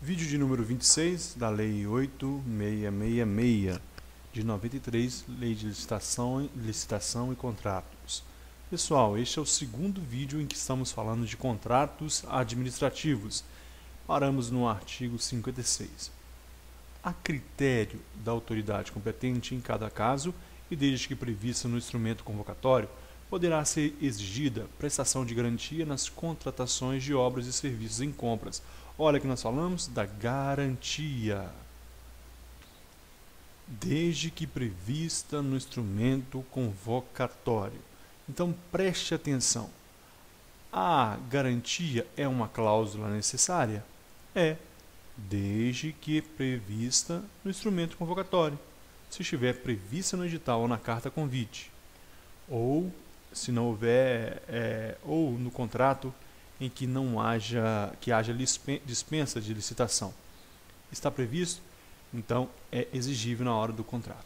Vídeo de número 26 da Lei 8666 de 93, Lei de Licitação e Contratos. Pessoal, este é o segundo vídeo em que estamos falando de contratos administrativos. Paramos no artigo 56. A critério da autoridade competente em cada caso, e desde que prevista no instrumento convocatório, poderá ser exigida prestação de garantia nas contratações de obras e serviços em compras. Olha que nós falamos da garantia. Desde que prevista no instrumento convocatório. Então preste atenção. A garantia é uma cláusula necessária? É, desde que prevista no instrumento convocatório. Se estiver prevista no edital ou na carta convite, ou se não houver, ou no contrato em que não haja, dispensa de licitação. Está previsto? Então é exigível na hora do contrato.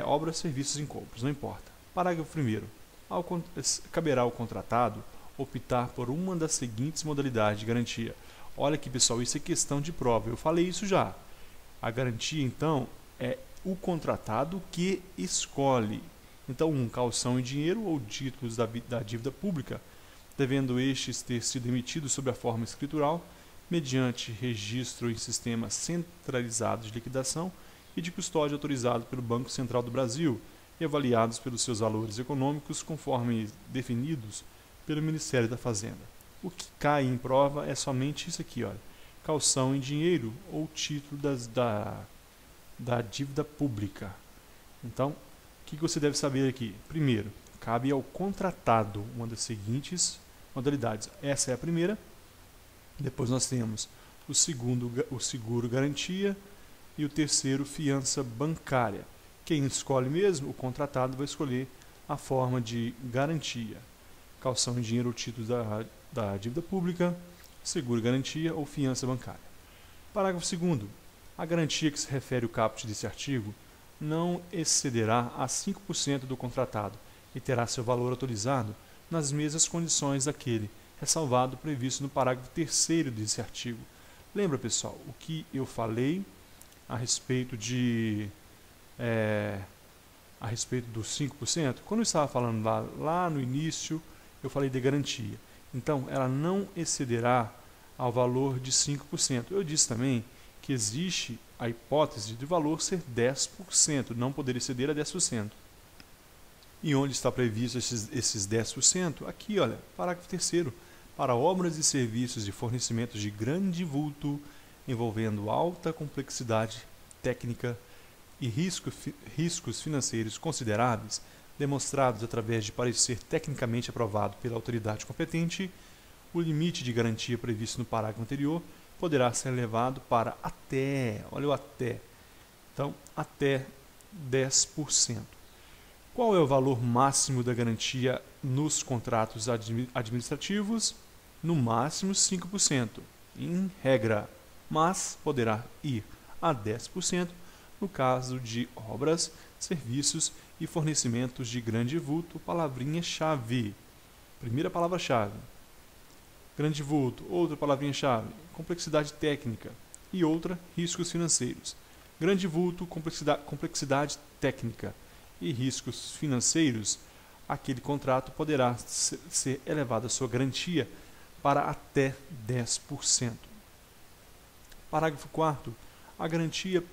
Obras, serviços em compras, não importa. Parágrafo 1º. Caberá ao contratado optar por uma das seguintes modalidades de garantia. Olha aqui, pessoal, isso é questão de prova. Eu falei isso já. A garantia, então, é o contratado que escolhe. Então, calção em dinheiro ou títulos da dívida pública, devendo estes ter sido emitidos sob a forma escritural, mediante registro em sistema centralizado de liquidação e de custódia autorizado pelo Banco Central do Brasil e avaliados pelos seus valores econômicos conforme definidos pelo Ministério da Fazenda. O que cai em prova é somente isso aqui, olha, calção em dinheiro ou título da dívida pública. Então, o que você deve saber aqui? Primeiro, cabe ao contratado uma das seguintes modalidades. Essa é a primeira. Depois nós temos o seguro garantia e o terceiro, fiança bancária. Quem escolhe mesmo, o contratado vai escolher a forma de garantia. Calção em dinheiro ou título da dívida pública, seguro garantia ou fiança bancária. Parágrafo 2º. A garantia que se refere ao caput desse artigo não excederá a 5% do contratado e terá seu valor autorizado nas mesmas condições daquele, ressalvado previsto no parágrafo 3º desse artigo. Lembra, pessoal, o que eu falei a respeito dos 5%? Quando eu estava falando lá no início, eu falei de garantia. Então, ela não excederá ao valor de 5%. Eu disse também que existe a hipótese de valor ser 10%, não poder exceder a 10%. E onde está previsto esses 10%? Aqui, olha, parágrafo 3º. Para obras e serviços de fornecimento de grande vulto, envolvendo alta complexidade técnica e riscos financeiros consideráveis, demonstrados através de parecer tecnicamente aprovado pela autoridade competente, o limite de garantia previsto no parágrafo anterior poderá ser elevado para até, olha o até, então até 10%. Qual é o valor máximo da garantia nos contratos administrativos? No máximo 5%, em regra, mas poderá ir a 10% no caso de obras, serviços e fornecimentos de grande vulto. Palavrinha-chave. Primeira palavra-chave. Grande vulto. Outra palavrinha-chave. Complexidade técnica. E outra, riscos financeiros. Grande vulto, complexidade técnica e riscos financeiros. Aquele contrato poderá ser elevado a sua garantia para até 10%. Parágrafo 4º. A garantia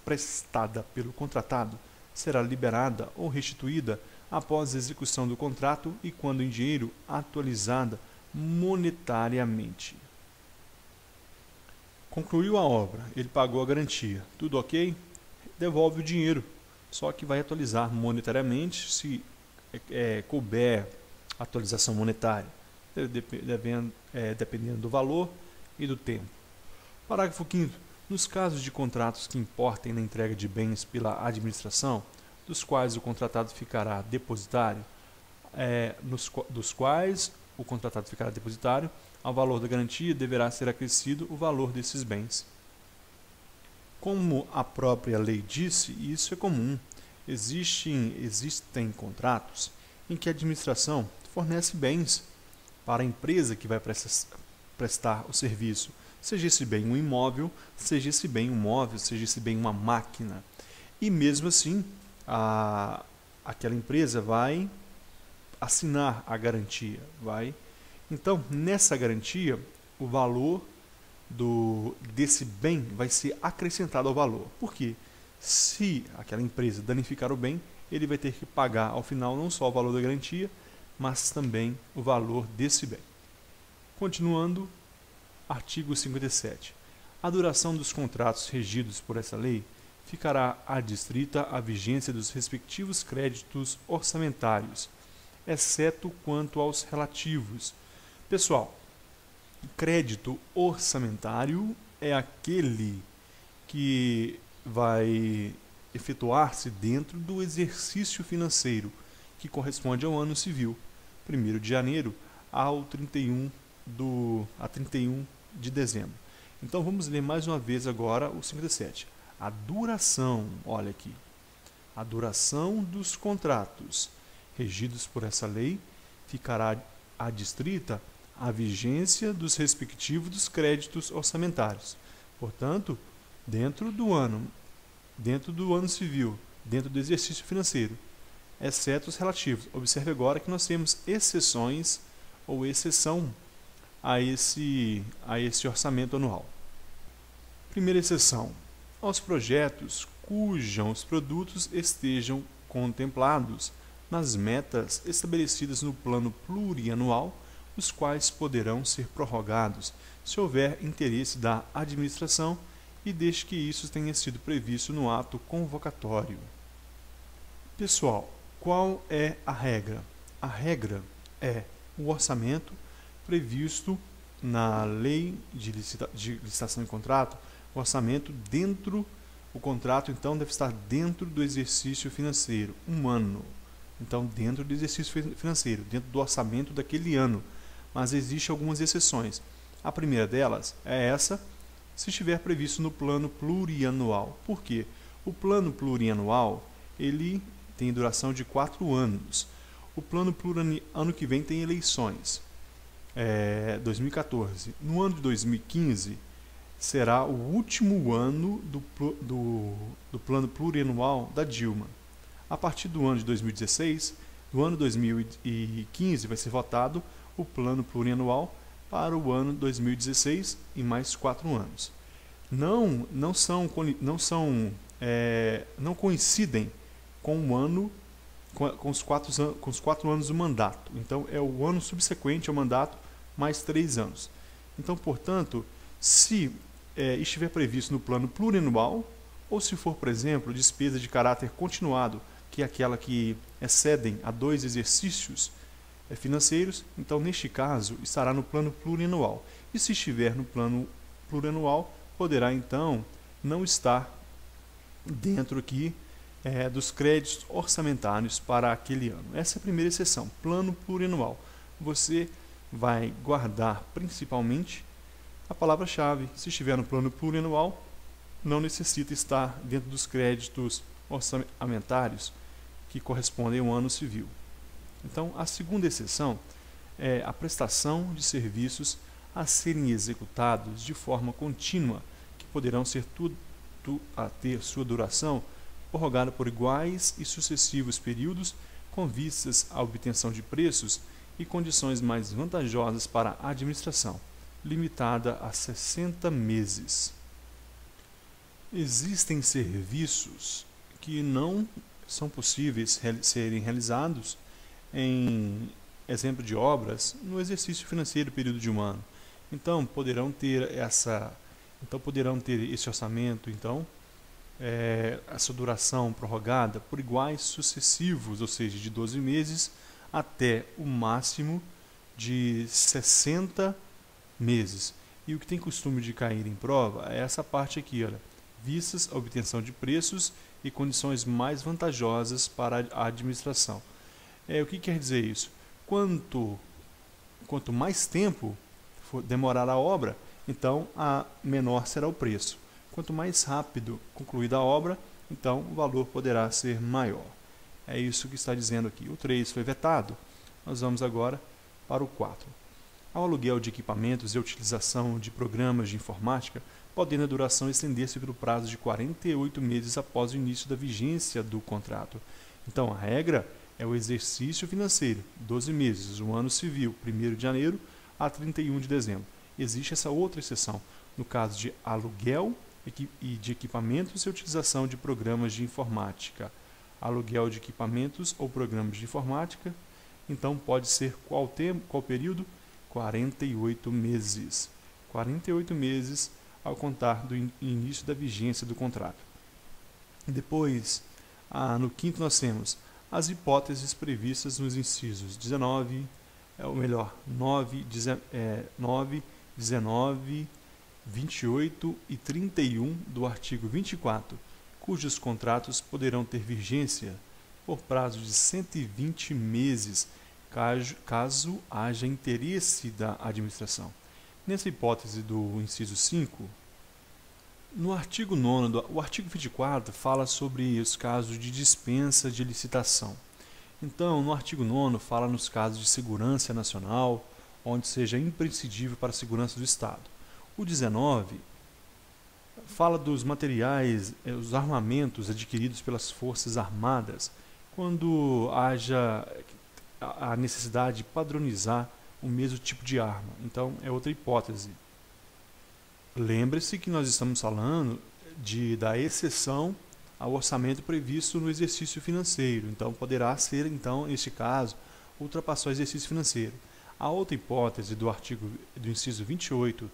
prestada pelo contratado será liberada ou restituída após a execução do contrato e quando em dinheiro atualizada monetariamente. Concluiu a obra, ele pagou a garantia, tudo ok? Devolve o dinheiro, só que vai atualizar monetariamente se couber atualização monetária, dependendo do valor e do tempo. Parágrafo 5º. Nos casos de contratos que importem na entrega de bens pela administração, dos quais o contratado ficará depositário, ao valor da garantia deverá ser acrescido o valor desses bens. Como a própria lei disse, e isso é comum, existem contratos em que a administração fornece bens para a empresa que vai prestar o serviço, seja esse bem um imóvel, seja esse bem um móvel, seja esse bem uma máquina. E mesmo assim, aquela empresa vai assinar a garantia, Então, nessa garantia, o valor desse bem vai ser acrescentado ao valor. Por quê? Se aquela empresa danificar o bem, ele vai ter que pagar ao final não só o valor da garantia, mas também o valor desse bem. Continuando, artigo 57. A duração dos contratos regidos por essa lei ficará adstrita à vigência dos respectivos créditos orçamentários, exceto quanto aos relativos. Pessoal, crédito orçamentário é aquele que vai efetuar-se dentro do exercício financeiro, que corresponde ao ano civil, 1º de janeiro a 31 de dezembro. Então vamos ler mais uma vez agora o 57. A duração, olha aqui, a duração dos contratos regidos por essa lei ficará adstrita à vigência dos respectivos créditos orçamentários. Portanto, dentro do ano civil, dentro do exercício financeiro, exceto os relativos. Observe agora que nós temos exceções ou exceção a esse orçamento anual. Primeira exceção: aos projetos cujos produtos estejam contemplados nas metas estabelecidas no plano plurianual, os quais poderão ser prorrogados se houver interesse da administração e desde que isso tenha sido previsto no ato convocatório. Pessoal, qual é a regra? A regra é o orçamento previsto na lei de licitação e contrato. O orçamento o contrato então deve estar dentro do exercício financeiro, um ano. Então, dentro do exercício financeiro, dentro do orçamento daquele ano. Mas existem algumas exceções. A primeira delas é essa, se estiver previsto no plano plurianual. Por quê? O plano plurianual, ele tem duração de 4 anos. O plano plurianual, ano que vem tem eleições. 2014. No ano de 2015, será o último ano do plano plurianual da Dilma. A partir do ano de 2016, no ano 2015, vai ser votado o plano plurianual para o ano 2016 e mais 4 anos. Não coincidem com o ano, com os 4 anos do mandato. Então, é o ano subsequente ao mandato mais 3 anos. Então, portanto, se estiver previsto no plano plurianual, ou se for, por exemplo, despesa de caráter continuado, que é aquela que excedem a 2 exercícios financeiros, então, neste caso, estará no plano plurianual. E se estiver no plano plurianual, poderá, então, não estar dentro aqui dos créditos orçamentários para aquele ano. Essa é a primeira exceção, plano plurianual. Você vai guardar principalmente a palavra-chave. Se estiver no plano plurianual, não necessita estar dentro dos créditos orçamentários que correspondem ao ano civil. Então, a segunda exceção é a prestação de serviços a serem executados de forma contínua, que poderão ter sua duração prorrogada por iguais e sucessivos períodos, com vistas à obtenção de preços e condições mais vantajosas para a administração, limitada a 60 meses. Existem serviços que não são possíveis serem realizados em exemplo de obras no exercício financeiro período de um ano. Então poderão ter esse orçamento, essa duração prorrogada por iguais sucessivos, ou seja, de 12 meses até o máximo de 60 meses. E o que tem costume de cair em prova é essa parte aqui, olha, vistas a obtenção de preços e condições mais vantajosas para a administração. O que quer dizer isso? Quanto mais tempo for demorar a obra, então menor será o preço. Quanto mais rápido concluída a obra, então o valor poderá ser maior. É isso que está dizendo aqui. O 3 foi vetado. Nós vamos agora para o 4. ao aluguel de equipamentos e a utilização de programas de informática, podendo a duração estender-se pelo prazo de 48 meses após o início da vigência do contrato. Então, a regra é o exercício financeiro, 12 meses, o ano civil, 1º de janeiro a 31 de dezembro. Existe essa outra exceção, no caso de aluguel e de equipamentos e utilização de programas de informática. Aluguel de equipamentos ou programas de informática, então pode ser qual tempo, qual período? 48 meses. 48 meses ao contar do início da vigência do contrato. Depois, no quinto nós temos as hipóteses previstas nos incisos 19, 9, 19, 28 e 31 do artigo 24, cujos contratos poderão ter vigência por prazo de 120 meses, caso haja interesse da administração. Nessa hipótese do inciso 5, no artigo 9º, o artigo 24 fala sobre os casos de dispensa de licitação. Então, no artigo 9º fala nos casos de segurança nacional, onde seja imprescindível para a segurança do Estado. O 19 fala dos materiais, os armamentos adquiridos pelas Forças Armadas, quando haja a necessidade de padronizar o mesmo tipo de arma. Então, é outra hipótese. Lembre-se que nós estamos falando da exceção ao orçamento previsto no exercício financeiro. Então, poderá ser, neste caso, ultrapassar o exercício financeiro. A outra hipótese do inciso 28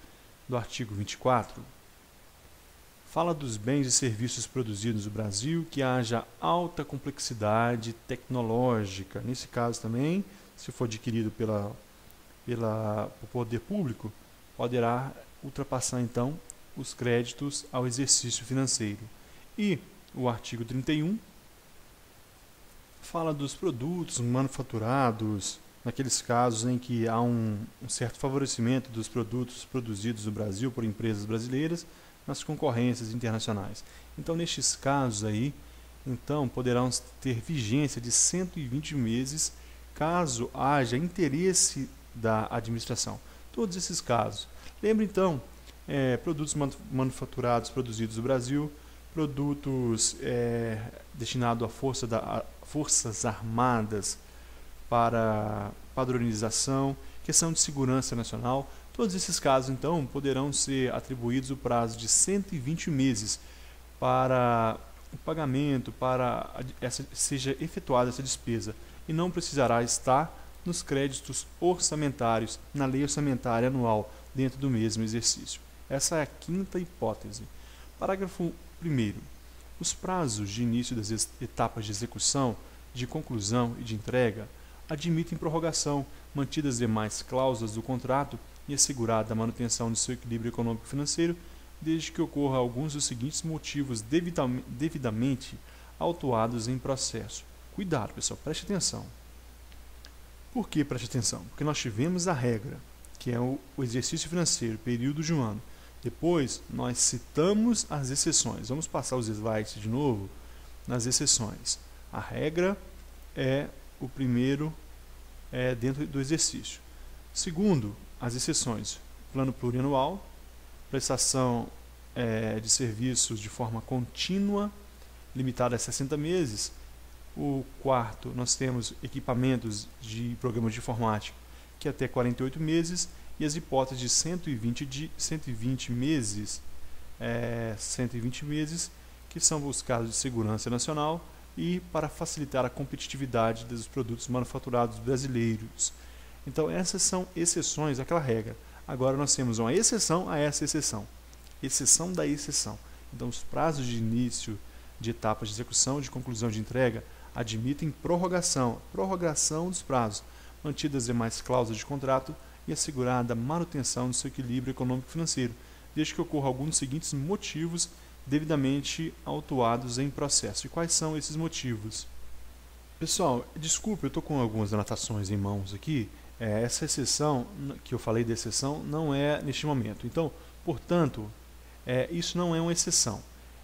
do artigo 24 fala dos bens e serviços produzidos no Brasil que haja alta complexidade tecnológica. Nesse caso também, se for adquirido pelo poder público, poderá ultrapassar então os créditos ao exercício financeiro. E o artigo 31 fala dos produtos manufaturados, naqueles casos em que há um certo favorecimento dos produtos produzidos no Brasil por empresas brasileiras nas concorrências internacionais. Então, nestes casos aí, poderão ter vigência de 120 meses, caso haja interesse da administração. Todos esses casos. Lembre então, produtos manufaturados produzidos no Brasil, produtos destinados a Forças Armadas para padronização, questão de segurança nacional. Todos esses casos, então, poderão ser atribuídos o prazo de 120 meses para o pagamento, para seja efetuada essa despesa, e não precisará estar nos créditos orçamentários, na lei orçamentária anual, dentro do mesmo exercício. Essa é a quinta hipótese. Parágrafo 1º. Os prazos de início das etapas de execução, de conclusão e de entrega admitem prorrogação, mantidas as demais cláusulas do contrato e assegurada a manutenção de seu equilíbrio econômico-financeiro, desde que ocorra alguns dos seguintes motivos devidamente autuados em processo. Cuidado, pessoal, preste atenção. Por que preste atenção? Porque nós tivemos a regra, que é o exercício financeiro, período de um ano. Depois, nós citamos as exceções. Vamos passar os slides de novo nas exceções. A regra é o primeiro dentro do exercício. Segundo, as exceções. Plano plurianual, prestação de serviços de forma contínua, limitada a 60 meses. O quarto, nós temos equipamentos de programas de informática, que é até 48 meses, e as hipóteses de 120 meses, que são os casos de segurança nacional e para facilitar a competitividade dos produtos manufaturados brasileiros. Então, essas são exceções àquela regra. Agora, nós temos uma exceção a essa exceção. Exceção da exceção. Então, os prazos de início de etapas de execução e de conclusão de entrega admitem prorrogação dos prazos, mantidas as demais cláusulas de contrato e assegurada a manutenção do seu equilíbrio econômico-financeiro, desde que ocorra algum dos seguintes motivos devidamente autuados em processo. E quais são esses motivos? Pessoal, desculpe, eu estou com algumas anotações em mãos aqui. Essa exceção, que eu falei de exceção, não é neste momento. Então, portanto, isso não é uma exceção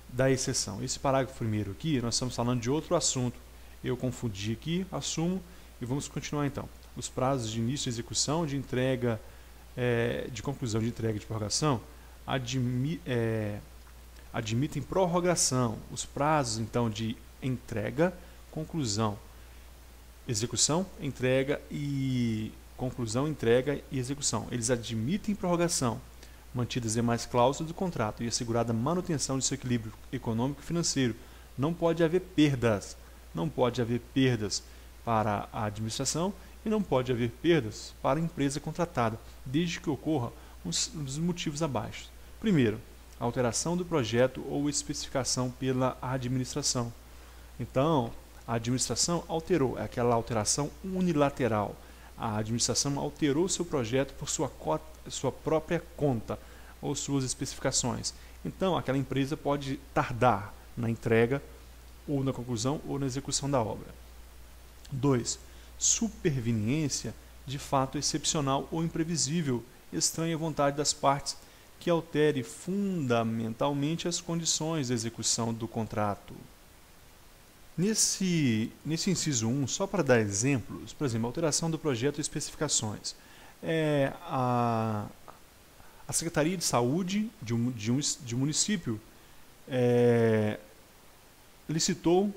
da exceção. Esse parágrafo primeiro aqui, nós estamos falando de outro assunto. Eu confundi aqui, assumo, e vamos continuar então. Os prazos de início de execução, de entrega de conclusão de entrega de prorrogação admitem prorrogação. Os prazos, então, de entrega, conclusão, execução, entrega e conclusão, entrega e execução. Eles admitem prorrogação, mantidas as demais cláusulas do contrato e assegurada a manutenção de seu equilíbrio econômico e financeiro. Não pode haver perdas. Não pode haver perdas para a administração e não pode haver perdas para a empresa contratada, desde que ocorra os motivos abaixo. Primeiro, alteração do projeto ou especificação pela administração. Então, a administração alterou, é aquela alteração unilateral. A administração alterou seu projeto por sua própria conta ou suas especificações. Então, aquela empresa pode tardar na entrega, ou na conclusão, ou na execução da obra. 2. Superveniência de fato excepcional ou imprevisível, estranha à vontade das partes, que altere fundamentalmente as condições de execução do contrato. Nesse inciso 1, só para dar exemplos, por exemplo, alteração do projeto e especificações. A Secretaria de Saúde de um município licitou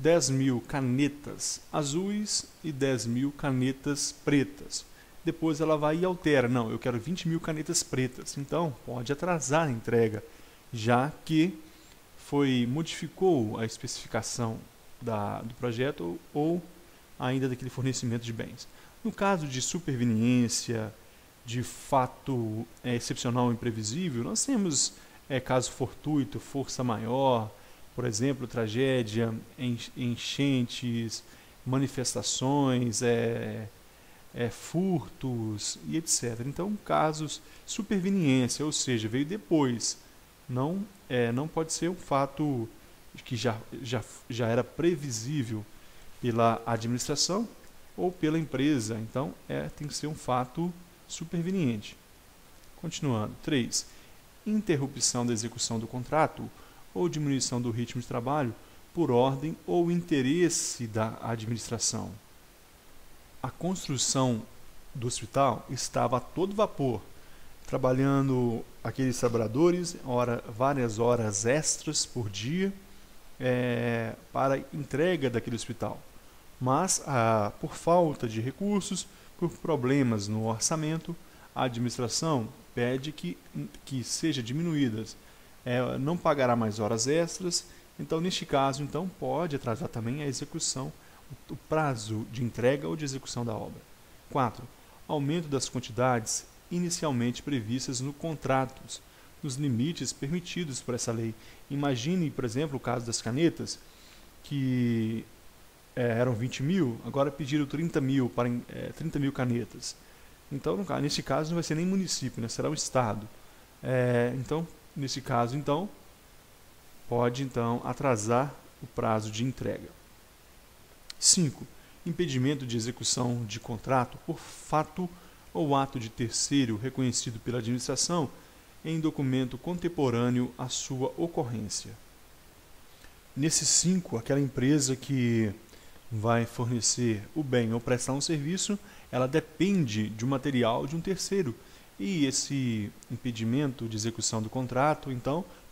10.000 canetas azuis e 10.000 canetas pretas. Depois ela vai e altera, não, eu quero 20.000 canetas pretas. Então, pode atrasar a entrega, já que modificou a especificação do projeto ou ainda daquele fornecimento de bens. No caso de superveniência, de fato excepcional ou imprevisível, nós temos caso fortuito, força maior, por exemplo, tragédia, enchentes, manifestações, furtos e etc. Então, casos superveniência, ou seja, veio depois, não pode ser um fato que já era previsível pela administração ou pela empresa. Então, tem que ser um fato superveniente. Continuando. 3. Interrupção da execução do contrato ou diminuição do ritmo de trabalho por ordem ou interesse da administração. A construção do hospital estava a todo vapor, trabalhando aqueles trabalhadores várias horas extras por dia para entrega daquele hospital. Mas, por falta de recursos, por problemas no orçamento, a administração pede que seja diminuídas. Não pagará mais horas extras. Então, neste caso, pode atrasar também a execução, o prazo de entrega ou de execução da obra. 4. Aumento das quantidades inicialmente previstas no contratos, nos limites permitidos por essa lei. Imagine, por exemplo, o caso das canetas, que eram 20.000, agora pediram 30.000 canetas. Então, nesse caso, não vai ser nem município, né? Será o Estado. Nesse caso, pode atrasar o prazo de entrega. 5. Impedimento de execução de contrato por fato ou ato de terceiro reconhecido pela administração em documento contemporâneo à sua ocorrência. Nesse 5, aquela empresa que vai fornecer o bem ou prestar um serviço, ela depende de um material de um terceiro. E esse impedimento de execução do contrato,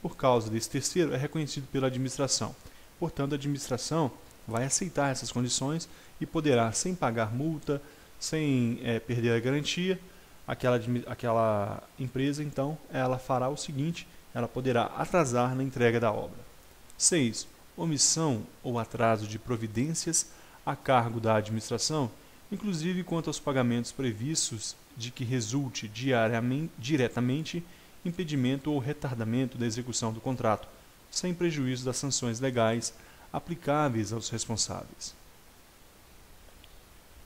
por causa desse terceiro, é reconhecido pela administração. Portanto, a administração vai aceitar essas condições e poderá, sem pagar multa, sem perder a garantia, aquela empresa, ela fará o seguinte, ela poderá atrasar na entrega da obra. 6. Omissão ou atraso de providências a cargo da administração, inclusive quanto aos pagamentos previstos de que resulte diretamente impedimento ou retardamento da execução do contrato, sem prejuízo das sanções legais aplicáveis aos responsáveis.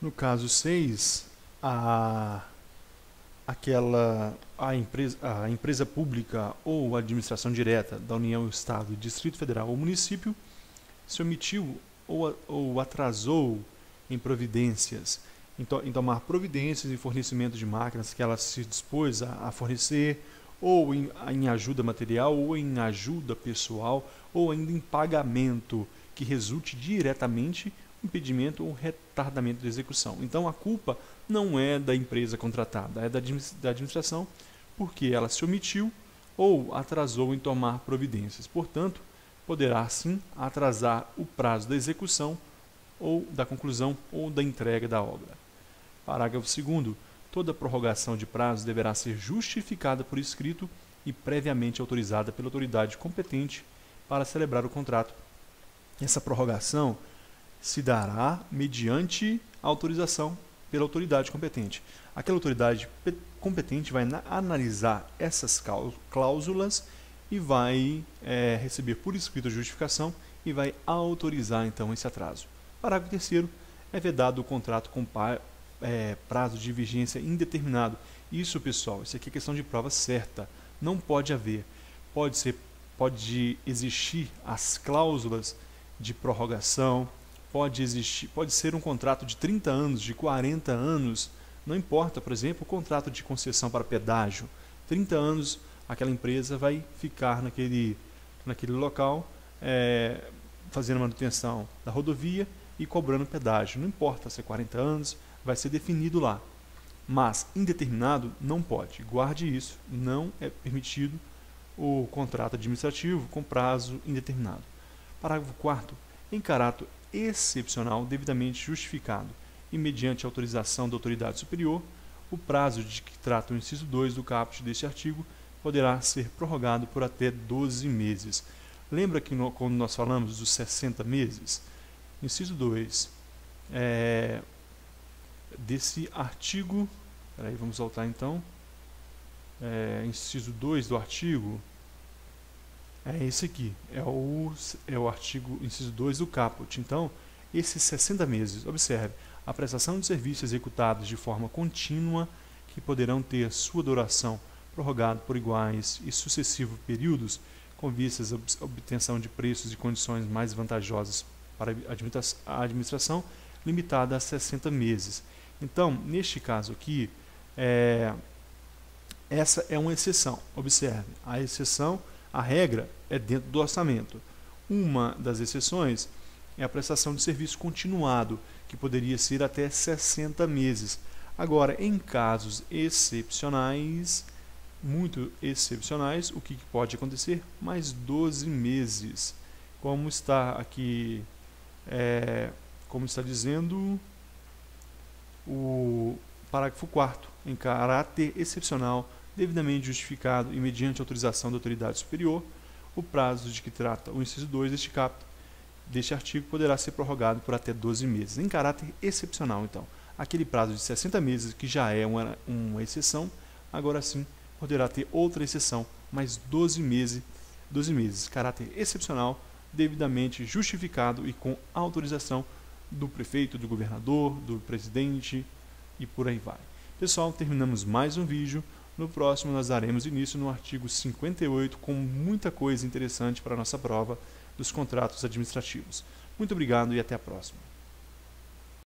No caso 6, a empresa pública ou a administração direta da União, Estado, Distrito Federal ou município se omitiu ou atrasou em providências, em tomar providências em fornecimento de máquinas que ela se dispôs a fornecer, ou em ajuda material, ou em ajuda pessoal, ou ainda em pagamento que resulte diretamente impedimento ou retardamento da execução. Então, a culpa não é da empresa contratada, é da administração, porque ela se omitiu ou atrasou em tomar providências. Portanto, poderá sim atrasar o prazo da execução ou da conclusão ou da entrega da obra. Parágrafo 2º. Toda prorrogação de prazo deverá ser justificada por escrito e previamente autorizada pela autoridade competente para celebrar o contrato. Essa prorrogação se dará mediante autorização pela autoridade competente. Aquela autoridade competente vai analisar essas cláusulas e vai receber por escrito a justificação e vai autorizar então esse atraso. Parágrafo 3º. É vedado o contrato com prazo de vigência indeterminado. Isso, pessoal, isso aqui é questão de prova certa. Não pode haver. Pode existir as cláusulas de prorrogação, pode ser um contrato de 30 anos, de 40 anos, não importa. Por exemplo, o contrato de concessão para pedágio, 30 anos aquela empresa vai ficar naquele local fazendo manutenção da rodovia e cobrando pedágio. Não importa se é 40 anos, vai ser definido lá. Mas indeterminado não pode. Guarde isso, não é permitido o contrato administrativo com prazo indeterminado. Parágrafo 4º. Em caráter excepcional, devidamente justificado e mediante autorização da autoridade superior, o prazo de que trata o inciso 2 do caput deste artigo poderá ser prorrogado por até 12 meses. Lembra que quando nós falamos dos 60 meses? Inciso 2 desse artigo, vamos voltar então, inciso 2 do artigo, é esse aqui, é o artigo, inciso 2 do caput. Então, esses 60 meses, observe, a prestação de serviços executados de forma contínua, que poderão ter sua duração prorrogada por iguais e sucessivos períodos, com vistas à obtenção de preços e condições mais vantajosas para a administração, limitada a 60 meses. Então, neste caso aqui, essa é uma exceção. Observe, a exceção, a regra é dentro do orçamento. Uma das exceções é a prestação de serviço continuado, que poderia ser até 60 meses. Agora, em casos excepcionais, muito excepcionais, o que pode acontecer? Mais 12 meses. Como está aqui, como está dizendo o parágrafo 4º, em caráter excepcional, devidamente justificado e mediante autorização da autoridade superior, o prazo de que trata o inciso 2 deste artigo poderá ser prorrogado por até 12 meses. Em caráter excepcional, então, aquele prazo de 60 meses, que já é uma exceção, agora sim poderá ter outra exceção, mais 12 meses, caráter excepcional, devidamente justificado e com autorização do prefeito, do governador, do presidente e por aí vai. Pessoal, terminamos mais um vídeo. No próximo nós daremos início no artigo 58 com muita coisa interessante para a nossa prova dos contratos administrativos. Muito obrigado e até a próxima.